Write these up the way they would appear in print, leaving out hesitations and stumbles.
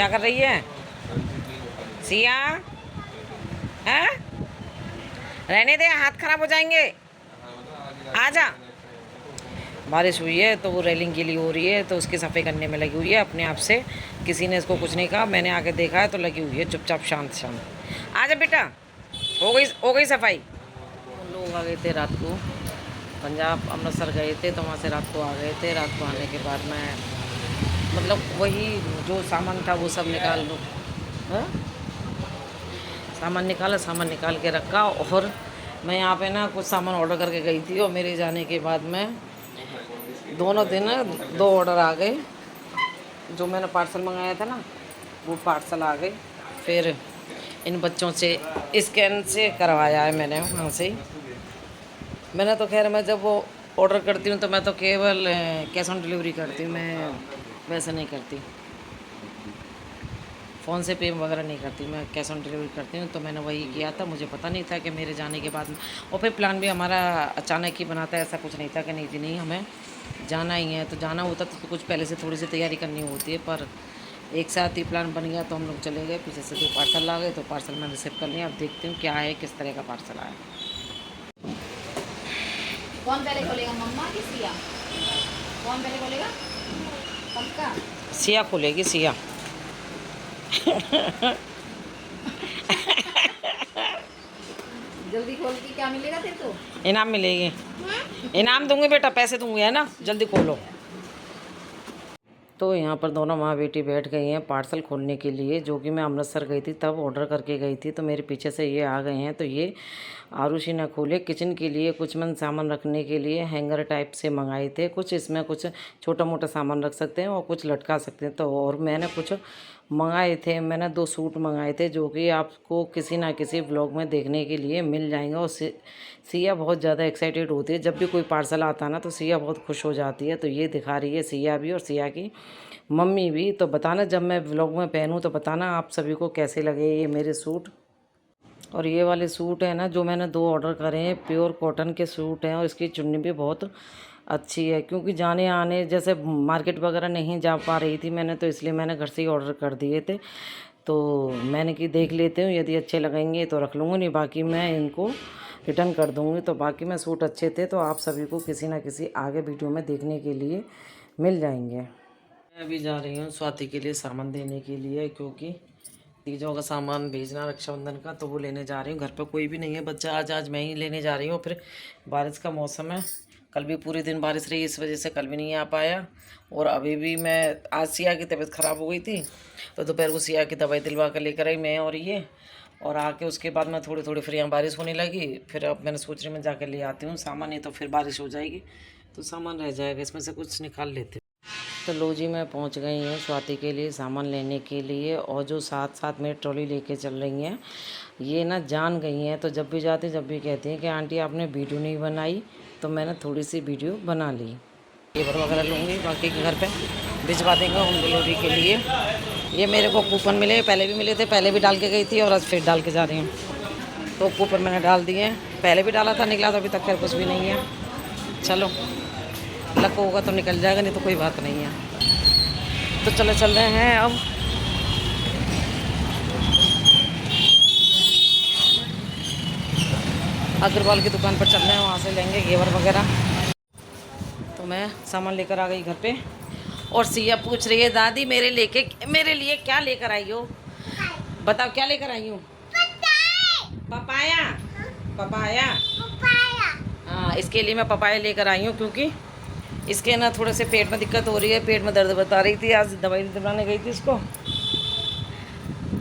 क्या कर रही है सिया? हैं? रहने दे, हाथ खराब हो जाएंगे। आजा। बारिश हुई है तो वो रेलिंग गीली हो रही है तो उसकी सफाई करने में लगी हुई है अपने आप से। किसी ने इसको कुछ नहीं कहा, मैंने आके देखा है तो लगी हुई है चुपचाप शांत शांत। आजा बेटा, हो गई सफाई। हम लोग आ गए थे रात को, पंजाब अमृतसर गए थे तो वहाँ से रात को आ गए थे। रात को आने के बाद मैं मतलब वही जो सामान था वो सब निकाल लो। हाँ? सामान निकाल के रखा। और मैं यहाँ पे ना कुछ सामान ऑर्डर करके गई थी और मेरे जाने के बाद में दोनों दिन 2 ऑर्डर आ गए। जो मैंने पार्सल मंगाया था ना वो पार्सल आ गए। फिर इन बच्चों से स्कैन से करवाया है मैंने वहाँ से ही। मैंने तो खैर मैं जब वो ऑर्डर करती हूँ तो मैं तो केवल कैश ऑन डिलीवरी करती हूँ, मैं वैसे नहीं करती, फ़ोन से पे वगैरह नहीं करती, मैं कैश ऑन डिलीवरी करती हूँ। तो मैंने वही किया था, मुझे पता नहीं था कि मेरे जाने के बाद और फिर प्लान भी हमारा अचानक ही बनाता है, ऐसा कुछ नहीं था कि नहीं जी नहीं हमें जाना ही है। तो जाना होता तो कुछ पहले से थोड़ी सी तैयारी करनी होती है, पर एक साथ ही प्लान बन गया तो हम लोग चले गए। पीछे से 2 पार्सल आ गए तो पार्सल मैंने रिसीव कर लिया। अब देखती हूँ क्या है, किस तरह का पार्सल आया। कौन पहले खोलेगा, मम्मा की सिया? कौन पहले खोलेगा? पक्का सिया खोलेगी, सिया। जल्दी खोल के क्या मिलेगा तेरे को? इनाम मिलेगी, इनाम दूंगी बेटा, पैसे दूंगी, है ना? जल्दी खोलो। तो यहाँ पर दोनों माँ बेटी बैठ गई हैं पार्सल खोलने के लिए, जो कि मैं अमृतसर गई थी तब ऑर्डर करके गई थी। तो मेरे पीछे से ये आ गए हैं। तो ये आरुषि ने खोले। किचन के लिए कुछ मन सामान रखने के लिए हैंगर टाइप से मंगाए थे। कुछ इसमें कुछ छोटा मोटा सामान रख सकते हैं और कुछ लटका सकते हैं। तो और मैंने कुछ मंगाए थे, मैंने 2 सूट मंगाए थे जो कि आपको किसी ना किसी व्लॉग में देखने के लिए मिल जाएंगे। और सिया बहुत ज़्यादा एक्साइटेड होती है जब भी कोई पार्सल आता है ना, तो सिया बहुत खुश हो जाती है। तो ये दिखा रही है सिया भी और सिया की मम्मी भी। तो बताना जब मैं व्लॉग में पहनूँ तो बताना आप सभी को कैसे लगे ये मेरे सूट। और ये वाले सूट है ना जो मैंने 2 ऑर्डर करे हैं, प्योर कॉटन के सूट हैं और इसकी चुन्नी भी बहुत अच्छी है। क्योंकि जाने आने जैसे मार्केट वगैरह नहीं जा पा रही थी मैंने, तो इसलिए मैंने घर से ही ऑर्डर कर दिए थे। तो मैंने कि देख लेते हूँ, यदि अच्छे लगेंगे तो रख लूँगी, नहीं बाकी मैं इनको रिटर्न कर दूँगी। तो बाकी में सूट अच्छे थे तो आप सभी को किसी ना किसी आगे वीडियो में देखने के लिए मिल जाएंगे। मैं अभी जा रही हूँ स्वाति के लिए सामान देने के लिए, क्योंकि तीजों का सामान भेजना रक्षाबंधन का, तो वो लेने जा रही हूँ। घर पे कोई भी नहीं है बच्चा, आज मैं ही लेने जा रही हूँ। फिर बारिश का मौसम है, कल भी पूरे दिन बारिश रही, इस वजह से कल भी नहीं आ पाया। और अभी भी मैं आज सिया की तबीयत ख़राब हो गई थी तो दोपहर को सिया की दवाई दिलवा कर लेकर आई मैं और ये। और आके उसके बाद में थोड़ी थोड़ी फिर यहाँ बारिश होने लगी। फिर अब मैंने सोच रही मैं जाकर ले आती हूँ सामान, नहीं तो फिर बारिश हो जाएगी तो सामान रह जाएगा, इसमें से कुछ निकाल लेते। तो लो जी मैं पहुंच गई हूँ स्वाति के लिए सामान लेने के लिए। और जो साथ साथ मेरी ट्रॉली लेके चल रही हैं ये ना जान गई हैं, तो जब भी जाती जब भी कहती हैं कि आंटी आपने वीडियो नहीं बनाई, तो मैंने थोड़ी सी वीडियो बना ली। पेपर वगैरह लूँगी, बाकी के घर पे भिजवा देंगे होम डिलीवरी के लिए। ये मेरे को कूपन मिले, पहले भी मिले थे, पहले भी डाल के गई थी और आज फिर डाल के जा रही हूँ। तो कूपन मैंने डाल दिए, पहले भी डाला था, निकला तो अभी तक खैर कुछ भी नहीं है। चलो लक होगा तो निकल जाएगा, नहीं तो कोई बात नहीं है। तो चले चल रहे हैं अब। अग्रवाल की दुकान पर चल रहे हैं, वहाँ से लेंगे घेवर वगैरह। तो मैं सामान लेकर आ गई घर पे और सिया पूछ रही है दादी मेरे लिए क्या लेकर आई हो? बताओ क्या लेकर आई हूँ? पपाया। पपाया। हाँ, इसके लिए मैं पपाया लेकर आई हूँ, क्योंकि इसके ना थोड़े से पेट में दिक्कत हो रही है, पेट में दर्द बता रही थी। आज दवाई दिलवाने गई थी इसको,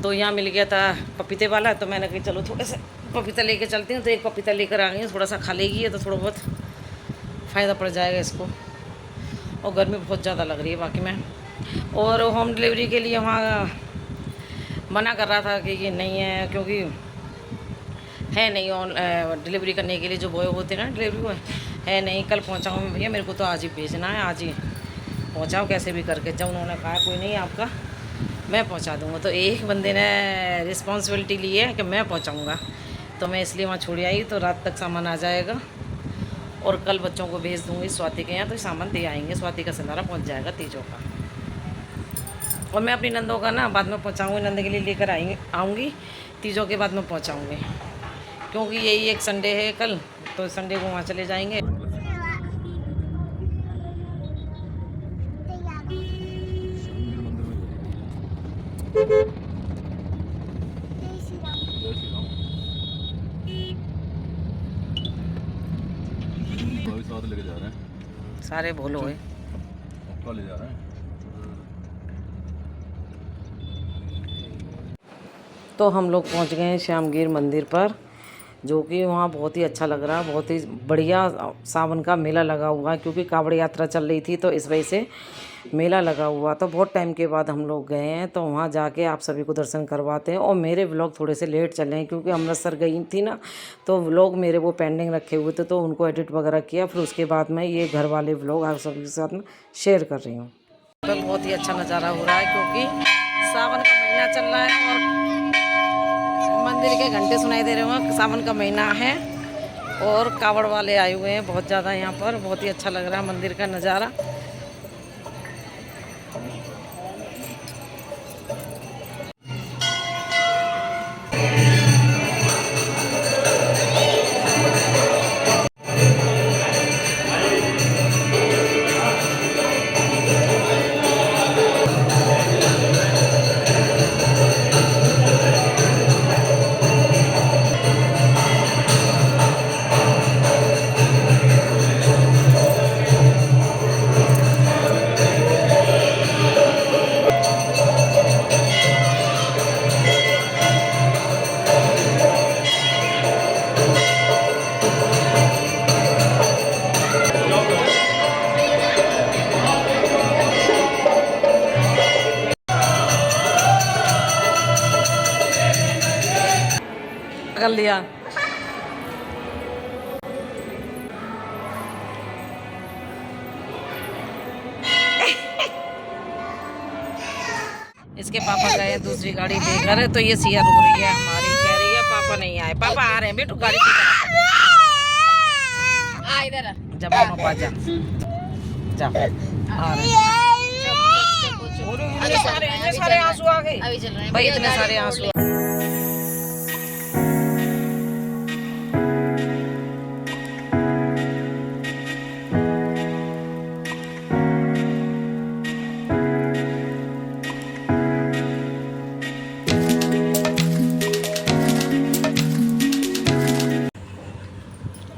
तो यहाँ मिल गया था पपीते वाला, तो मैंने कही चलो थोड़े से पपीता लेके चलती हूँ। तो एक पपीता लेकर आ गई हूँ, थोड़ा सा खा लेगी तो थोड़ा बहुत फ़ायदा पड़ जाएगा इसको। और गर्मी बहुत ज़्यादा लग रही है बाकी में। और होम डिलीवरी के लिए वहाँ मना कर रहा था कि ये नहीं है, क्योंकि है नहीं ऑन डिलीवरी करने के लिए जो बॉय होते हैं ना डिलीवरी बॉय, है नहीं। कल पहुँचाऊँ भैया, मेरे को तो आज ही भेजना है, आज ही पहुँचाओ कैसे भी करके। जब उन्होंने कहा कोई नहीं आपका मैं पहुँचा दूँगा, तो एक बंदे ने रिस्पॉन्सिबिलिटी ली है कि मैं पहुँचाऊँगा, तो मैं इसलिए वहाँ छोड़ आई। तो रात तक सामान आ जाएगा और कल बच्चों को भेज दूँगी स्वाति के यहाँ, तो सामान दे आएंगे। स्वाति का संधारा पहुँच जाएगा तीजों का। और मैं अपनी नंदों का ना बाद में पहुँचाऊँगी, नंद के लिए लेकर आऊँगी, तीजों के बाद में पहुँचाऊँगी, क्योंकि यही एक संडे है कल, तो संडे को वहाँ चले जाएंगे। साथ लेके जा रहे हैं, सारे भोलो है, ले जा रहे हैं। तो हम लोग पहुंच गए हैं श्यामगिर मंदिर पर, जो कि वहाँ बहुत ही अच्छा लग रहा है, बहुत ही बढ़िया सावन का मेला लगा हुआ है, क्योंकि कावड़ यात्रा चल रही थी तो इस वजह से मेला लगा हुआ। तो बहुत टाइम के बाद हम लोग गए हैं, तो वहाँ जाके आप सभी को दर्शन करवाते हैं। और मेरे व्लॉग थोड़े से लेट चले हैं, क्योंकि अमृतसर गई थी ना, तो व्लॉग मेरे वो पेंडिंग रखे हुए थे, तो उनको एडिट वगैरह किया, फिर उसके बाद मैं ये घर वाले व्लॉग आप सभी के साथ में शेयर कर रही हूँ। तो बहुत ही अच्छा नज़ारा हो रहा है, क्योंकि सावन का महीना चल रहा है और मंदिर के घंटे सुनाई दे रहे हैं। सावन का महीना है और कावड़ वाले आए हुए हैं बहुत ज़्यादा यहाँ पर, बहुत ही अच्छा लग रहा है मंदिर का नज़ारा। कर लिया। इसके पापा गए दूसरी गाड़ी लेकर, तो ये सियर हो रही है हमारी, कह रही है पापा नहीं आए। पापा आ रहे हैं बेटू, गाड़ी आ इधर जा, पापा जा जा, आ रहे हैं। सारे आंसू आ गए भाई, इतने सारे आंसू।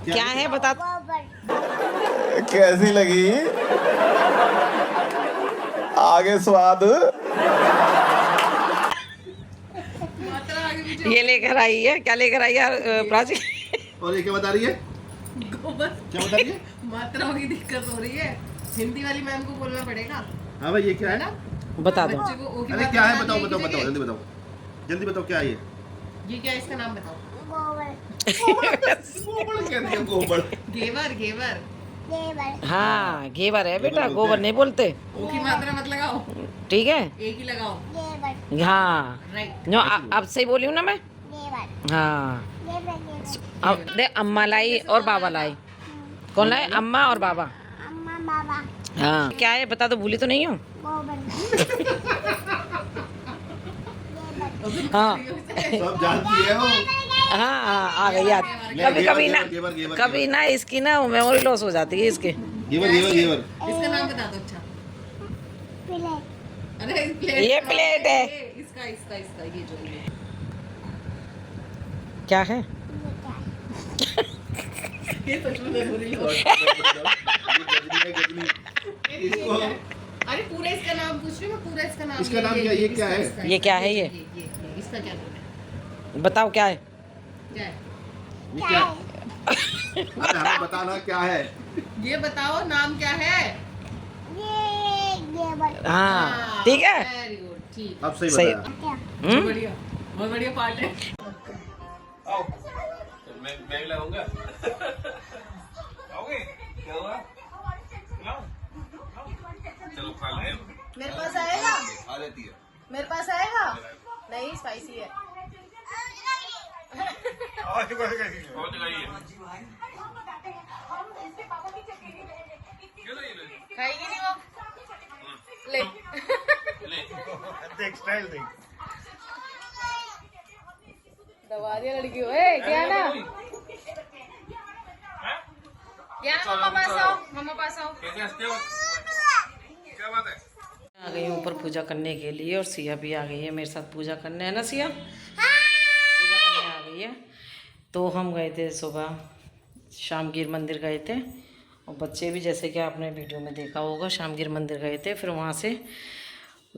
क्या है बता। कैसी लगी आगे स्वाद? ये लेकर आई है, क्या लेकर आई है प्राची? और ये क्या बता रही है? गोबर क्या बता रही है? मात्राओं की दिक्कत हो रही है, हिंदी वाली मैम को बोलना पड़ेगा। हाँ भाई, ये क्या है ना? बता दो। बच्चे को ओ की अरे मात्रा क्या है? आती बताओ है बताओ किसी बताओ, के? जल्दी बताओ, जल्दी बताओ क्या है ये? ये क्या है, इसका नाम बताओ। गोबर कहते हैं, गोबर। घेवर घेवर। हाँ घेवर है बेटा, गोबर नहीं बोलते। ओ की मात्रा मत लगाओ, ठीक है, एक ही लगाओ। हाँ राइट। नो अब सही बोली हूँ ना मैं। हाँ अब देख, अम्मा लाई और बाबा लाई। कौन लाए? अम्मा और बाबा। हाँ क्या है बता दो, भूली तो नहीं हो? हाँ सब जानती है वो। हाँ हाँ आ गई याद। कभी कभी ना, कभी ना इसकी ना मेमोरी लॉस हो जाती है इसके। घेवर घेवर घेवर। इसका नाम बता दो। अच्छा अरे प्लेट, ये प्लेट है। इसका इसका इसका ये जो ये क्या है? ये सच में मेमोरी लो। इसको अरे पूरा इसका नाम पूछ रही हूँ मैं, पूरा इसका नाम। इसका नाम क्या है? ये क्या है? ये क्या है? ये इसका क्या नाम है? बताओ क्या है? क्या है? ये क्या है? अरे हमें बताना क्या है? ये बताओ नाम क्या है? हाँ ठीक है, वेरी गुड, ठीक। अब सही सही। बताया। हम्म? बढ़िया, बहुत बढ़िया पार्ट है। मैं भी लगाऊंगा। आओगे? क्या हुआ? चलो खा ले। मेरे पास आएगा? खा लेती है। मेरे पास आएगा? नहीं, स्पाइसी है। और जगाइए। खाएगी नहीं वो? ले। ले। देख स्टाइल देख। दबा दिया लड़की को। ए क्या ना क्या ना, मम्मा पास आओ, मम्मा पास आओ। कैसे हंसते हो? क्या बात है? आ गई हूँ ऊपर पूजा करने के लिए और सिया भी आ गई है मेरे साथ पूजा करने, है ना सिया? पूजा करने आ गई है। तो हम गए थे सुबह शामगिर मंदिर गए थे और बच्चे भी, जैसे कि आपने वीडियो में देखा होगा, शामगिर मंदिर गए थे। फिर वहाँ से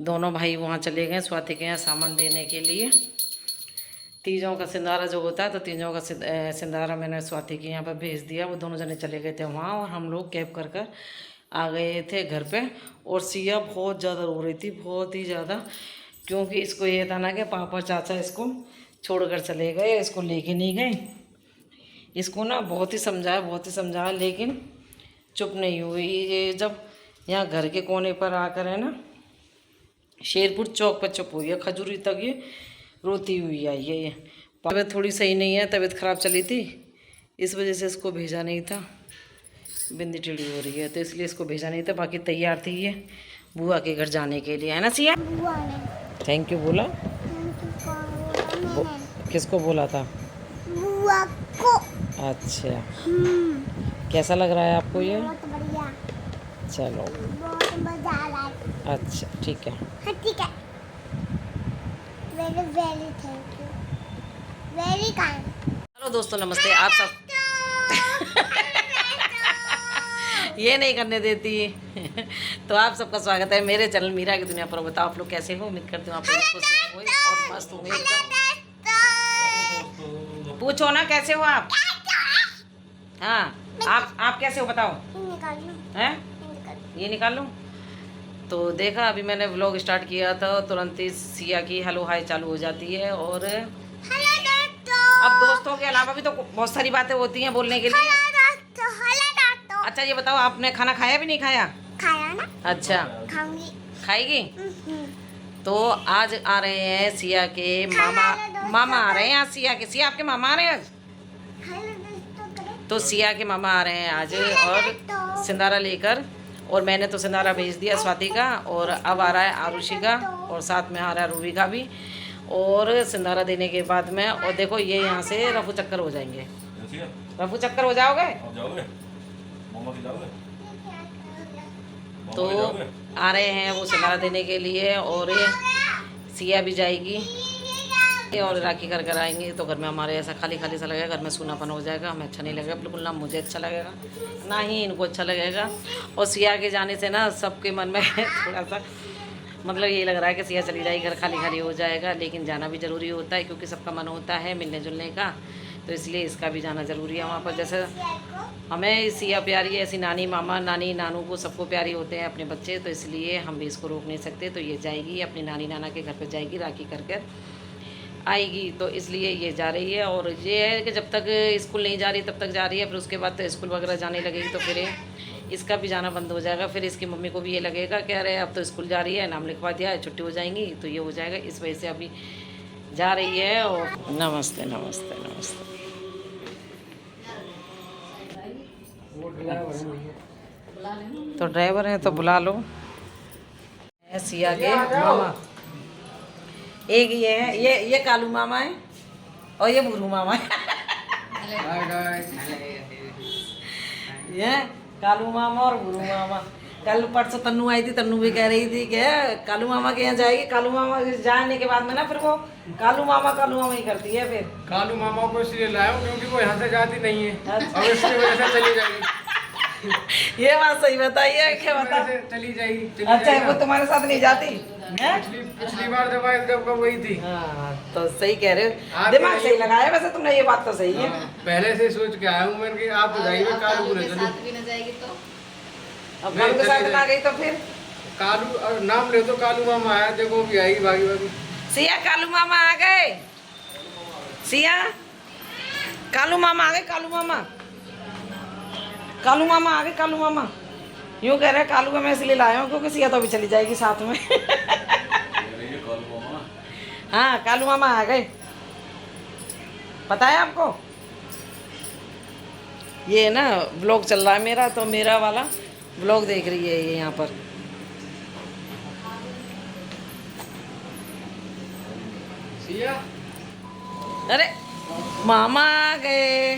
दोनों भाई वहाँ चले गए स्वाति के यहाँ सामान देने के लिए। तीजों का सिंदारा जो होता है, तो तीजों का सिंदारा मैंने स्वाति के यहाँ पर भेज दिया। वो दोनों जने चले गए थे वहाँ और हम लोग कैब कर कर आ गए थे घर पे। और सिया बहुत ज़्यादा रो रही थी, बहुत ही ज़्यादा, क्योंकि इसको ये था ना कि पापा चाचा इसको छोड़कर चले गए, इसको लेके नहीं गए। इसको ना बहुत ही समझाया लेकिन चुप नहीं हुई। ये जब यहाँ घर के कोने पर आकर है ना शेरपुर चौक पर चुप हुई है, खजूरी तक ये रोती हुई आई है। ये तबीयत थोड़ी सही नहीं है, तबीयत ख़राब चली थी, इस वजह से इसको भेजा नहीं था। बिंदी टेढ़ी हो रही है तो इसलिए इसको भेजा नहीं था। बाकी तैयार थी ये बुआ के घर जाने के लिए, है ना सिया? थैंक यू बोला? किसको बोला था? बुआ को। अच्छा, कैसा लग रहा है आपको ये? बहुत बढ़िया, चलो बहुत मजा आ रहा है। अच्छा ठीक है। हाँ ठीक है। Very very thank you, very kind. Hello दोस्तों, नमस्ते। आप सब ये नहीं करने देती तो आप सबका स्वागत है मेरे चैनल मीरा की दुनिया पर। बताओ आप लोग कैसे हो? उम्मीद करती हूँ आप लोग खुश होंगे और मस्त होंगे एकदम। पूछो ना कैसे हो आप? हाँ, आप कैसे हो बताओ? निकाल लूं, हैं? ये निकाल लूँ? तो देखा, अभी मैंने व्लॉग स्टार्ट किया था, तुरंत ही सिया की हेलो हाय चालू हो जाती है। और हेलो दोस्तों। अब दोस्तों के अलावा भी तो बहुत सारी बातें होती हैं बोलने के लिए। हेलो दोस्तों, हेलो दोस्तों। अच्छा ये बताओ, आपने खाना खाया भी नहीं खाया? खाया ना? अच्छा, खाऊंगी। खाएगी? तो आज आ रहे हैं सिया के मामा आ रहे हैं आज सिया के। सिया आपके मामा आ रहे हैं आज? हेलो दोस्तों करो। तो सिया के मामा आ रहे हैं आज और सिंदारा लेकर। और मैंने तो सिंदारा भेज दिया स्वाति का, और अब आ रहा है आरुषि का, और साथ में आ रहा है रूबी का भी। और सिंदारा देने के बाद में, और देखो ये यहाँ से रफू चक्कर हो जाएंगे। रफू चक्कर हो जाओगे? तो आ रहे हैं वो सिंदारा देने के लिए, और सिया भी जाएगी और राखी कर कर आएंगे। तो घर में हमारे ऐसा खाली खाली सा लगेगा, घर में सूनापन हो जाएगा, हमें अच्छा नहीं लगेगा बिल्कुल, ना मुझे अच्छा लगेगा ना ही इनको अच्छा लगेगा। और सिया के जाने से ना सबके मन में थोड़ा सा मतलब ये लग रहा है कि सिया चली जाएगी, घर खाली खाली हो जाएगा। लेकिन जाना भी ज़रूरी होता है क्योंकि सबका मन होता है मिलने जुलने का, तो इसलिए इसका भी जाना ज़रूरी है वहाँ पर। जैसे हमें सिया प्यारी है, ऐसी नानी मामा नानी नानू को सबको प्यारी होते हैं अपने बच्चे, तो इसलिए हम भी इसको रोक नहीं सकते। तो ये जाएगी अपनी नानी नाना के घर पर जाएगी, राखी कर कर आएगी, तो इसलिए ये जा रही है। और ये है कि जब तक स्कूल नहीं जा रही तब तक जा रही है, फिर उसके बाद तो स्कूल वगैरह जाने लगेगी तो फिर इसका भी जाना बंद हो जाएगा। फिर इसकी मम्मी को भी ये लगेगा कि अरे अब तो स्कूल जा रही है, नाम लिखवा दिया है, छुट्टी हो जाएंगी, तो ये हो जाएगा। इस वजह से अभी जा रही है। और नमस्ते नमस्ते नमस्ते। तो ड्राइवर है तो बुला लो। सिया के मामा एक ये है, ये कालू मामा है और ये बुरू मामा है। ये कालू मामा और बुरू मामा। कल परसों तन्नू आई थी, तन्नू भी कह रही थी कि कालू मामा के यहाँ जाएगी। कालू मामा के जाने के बाद में ना फिर वो कालू मामा ही करती है। फिर कालू मामा को इसलिए लाया हूं क्योंकि वो यहाँ से जाती नहीं है और इसकी वजह से चली जाएगी। ये बात सही बताइए, क्या बता? चली जाएगी। अच्छा वो तुम्हारे साथ नहीं जाती? पिछली बार जब आई तब कब गई थी। हाँ तो सही कह रहे हो, दिमाग सही लगाया वैसे तुमने, ये बात तो सही है। पहले से सोच के आया हूँ मैं कि आप तो जाइए कालू पूरे भी न जाएगी तो अब हम के साथ ना गई तो फिर कालू और नाम ले तो कालू मामा आया, देखो भी आई भागी भागी। सिया कालू मामा आ गए। सिया कालू मामा आ गए। कालू मामा आ गए। कालू मामा यूँ कह रहे हैं कालू का मैं इसलिए लाया हूँ क्योंकि सिया तो अभी चली जाएगी साथ में। हाँ कालू मामा आ गए, पता है आपको? ये ना ब्लॉग चल रहा है मेरा, तो मेरा वाला ब्लॉग देख रही है ये यहाँ पर। सिया अरे मामा आ गए,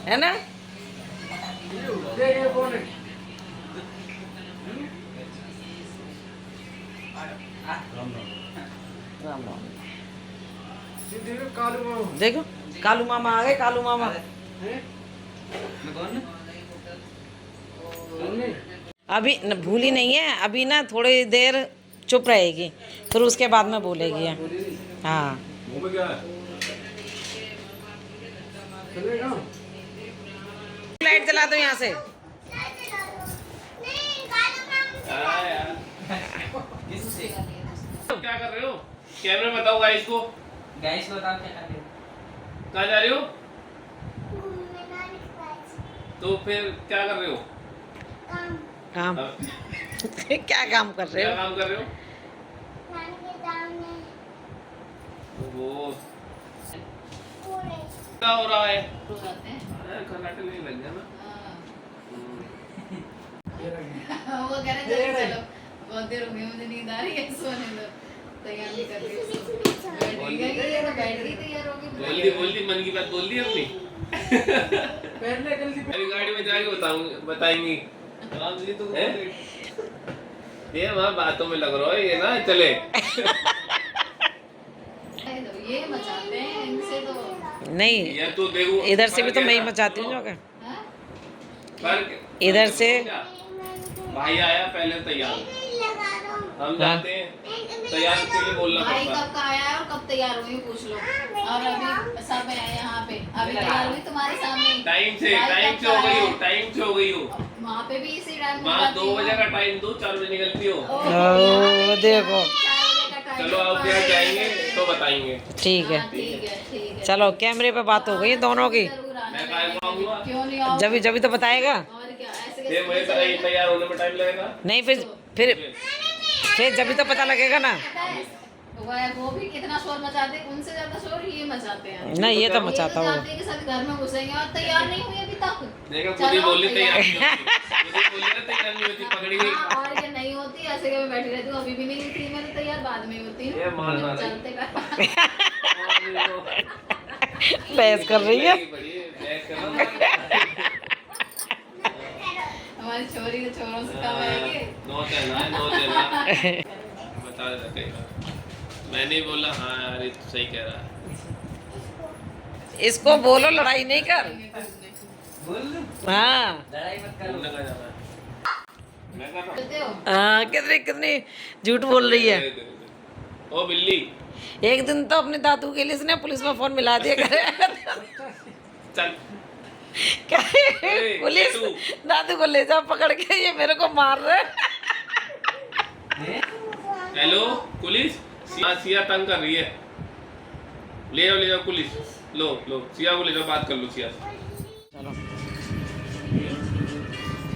है ना? ये कौन है? राम राम। ये देखो कालू मामा। देखो कालू मामा आ गए, कालू मामा। अभी भूली नहीं है, अभी ना थोड़ी देर चुप रहेगी, फिर उसके बाद में बोलेगी। हाँ मुंह में क्या है? चलेगा? लाइट जला दो यहाँ से। क्या कर रहे हो? कैमरे में बताओ गाइस को। गाइस बताओ क्या कर रहे हो? कहाँ जा रहे हो? घूमने नानी के पास। तो फिर क्या कर रहे हो? काम काम क्या काम कर रहे क्या हो? काम कर रहे हो? नानी के सामने वो पूरे क्या हो रहा है? रो जाते हैं। खर्राटे नहीं लग गया ना? वो कह रहे चलो चलो, बहुत देर हो गई, मुझे नींद आ रही है, सोने दो। तैयार नहीं कर रही है। बैठ गई, ये तो बैठ गई, तैयार हो गई। बोल दी मन की बात बोल दी अपनी। पहले गलती अभी गाड़ी में जाके बताएंगी। हैं? ये वहाँ बातों में लग रहा है ये ना चले। ये मचाते हैं इनसे तो। नहीं, यार तू देखो इधर से भी तो मैं ही मचाती हूँ। जो कि हाँ? फर्क इधर से भाई आया पहले तैयार, लगा रहा हूँ। हम जाते हैं तैयार के लिए बोलना भाई पड़ता कब का आया है और कब तैयार हुई पूछ लो। और अभी सब है यहाँ पे, अभी तैयार हुई तुम्हारे सामने। टाइम से हो गई हो, टाइम से हो गई हो। वहाँ पे भी इसी टाइम वहाँ 2 बजे का टाइम दो, 4 बजे निकलती हो। ओ, देखो। चलो आप यहाँ जाएंगे तो बताएंगे। ठीक है, ठीक है ठीक है। चलो कैमरे पे बात हो गई दोनों की। जरूर आना। मैं काहे को आऊंगा? क्यों नहीं आओ? जब जब तो बताएगा। और क्या ऐसे फिर मुझे तैयार होने में टाइम लगेगा। नहीं फिर जब तो पता लगेगा ना। वो भी कितना शोर मचाते हैं, उनसे ज्यादा शोर ये मचाते हैं। नहीं ये तो मचाता ये हूँ। तो जानते हैं कि सब घर में घुसेंगे और तैयार नहीं हुई अभी तक। देखो चलो, खुद ही बोली तैयार। तैयार नहीं होती। खुद ही बोली ना तैयार नहीं होती, पकड़ी गई। हाँ, और ये नहीं होती, ऐसे कि मैं बैठी रहती हूँ, अभी भी नहीं हुई थी मैं तो तैयार, बाद में होती हूँ। ये मान ना रही। चलते का बहस कर रही है। बहस कर रहा हमारी छोरी तो छोरों से कम है कि नो देना बता देते। मैंने ही बोला हाँ यार ये तो सही कह रहा है। इसको बोलो लड़ाई नहीं कर। हाँ लड़ाई मत करो। घूमने का जाना है। मैं कर रहा करते हो। हाँ, कितनी झूठ बोल रही है। हूँ। ओ बिल्ली एक दिन तो अपने दादू के लिए इसने पुलिस में फोन मिला दिया करे। चल। क्या ए, पुलिस तू। दादू को ले जाओ पकड़ के, ये मेरे को मार रहे। हेलो पुलिस, सिया तंग कर रही है। ले जाओ पुलिस। लो सिया को ले जाओ, बात कर लो सिया से।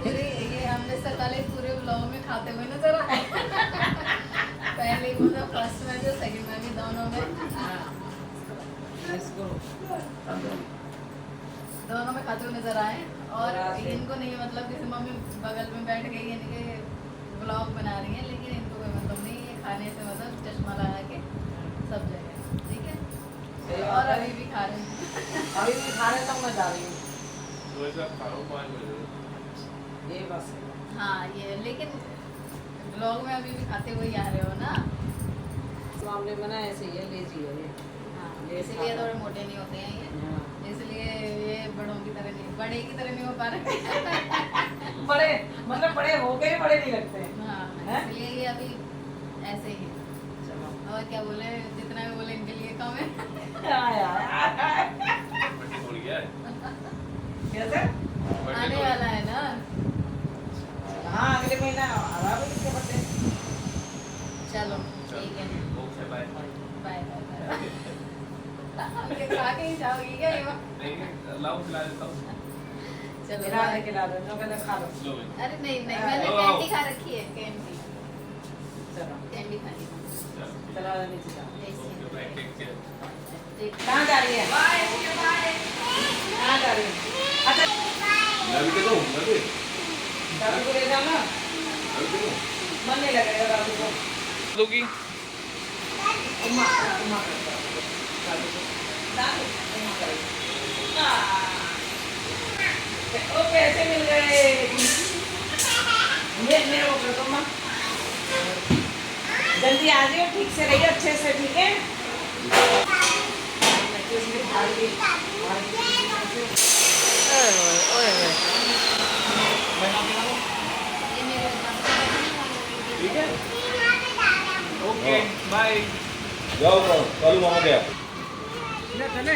पूरे ये हमने सर वाले पूरे ब्लॉग में खाते हुए नजर आए। पहले वो तो फर्स्ट में जो सेकंड में भी दोनों में खाते हुए नजर आए। और इनको नहीं मतलब जैसे मम्मी बगल में बैठ गई इनके ब्लॉग बना रही है, लेकिन इनको कोई मतलब नहीं, ये खाने से मतलब चश्मा लगा के सब जगह, ठीक है। और अभी भी खा रहे हैं। अभी भी खा रहे तब मैं जा रही हूँ। ये बस हाँ ये, लेकिन ब्लॉग में अभी भी खाते हुए ही आ रहे हो ना। मामले में ना ऐसे ही है, लेजी है ये। हाँ, इसलिए थोड़े मोटे नहीं होते हैं ये, हाँ। इसलिए ये बड़ों की तरह नहीं, बड़े की तरह नहीं हो पा रहे। बड़े मतलब बड़े हो गए, बड़े नहीं लगते हैं। हाँ, इसलिए ये अभी ऐसे ही है। चलो और क्या बोले, जितना भी बोले इनके लिए कम है। छोड़ गया है। कैसे आने वाला है ना। हाँ अगले महीना आ रहा है इसके बर्थडे। चलो ठीक है, ओके बाय। Bye bye. ये खा के ही जाओगी क्या ये? नहीं लाओ खिला देता हूँ। चलो खिला दे खिला दे, जो कहते खा लो। लो भाई। अरे नहीं नहीं, मैंने ओ। कैंडी खा रखी है, कैंडी चलो कैंडी खा ली। चलो चलो नीचे जाओ। Okay bye, take care. ठीक है। कहाँ जा रही है? बाय। कहाँ जा रही है? अच्छा मैं भी देखो मैं भी दादू को ले जाओ ना, मन नहीं लगेगा दादू को। लोगी ओ पैसे मिल गए। ये मेरे को कर दो माँ। जल्दी आ जाओ, ठीक से रहिए, अच्छे से, ठीक है। Okay bye. जाओ कल मामा गया। चले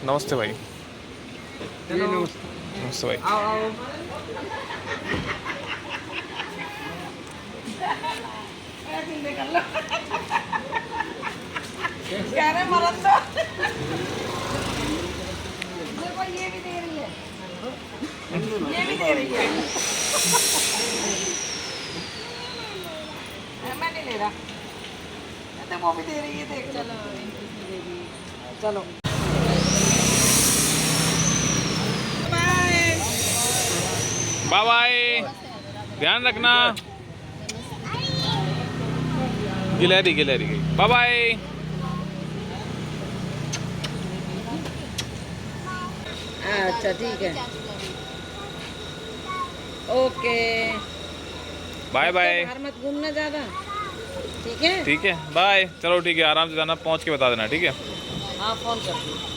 नमस्ते भाई। नमस्ते नमस्ते भाई। आओ आओ क्या रे मरद तो देखो ये भी दे रही है, ये भी दे रही है। मैं नहीं ले रहा, तो वो भी दे रही है, देख चलो चलो बाय बाय, ध्यान रखना। गिलहरी गिलहरी गई, बाय बाय। अच्छा ठीक है, ओके बाय बाय। बाहर मत घूमना ज़्यादा, ठीक है। ठीक है बाय। चलो ठीक है, आराम से जाना, पहुंच के बता देना, ठीक है। हाँ फोन कर दो।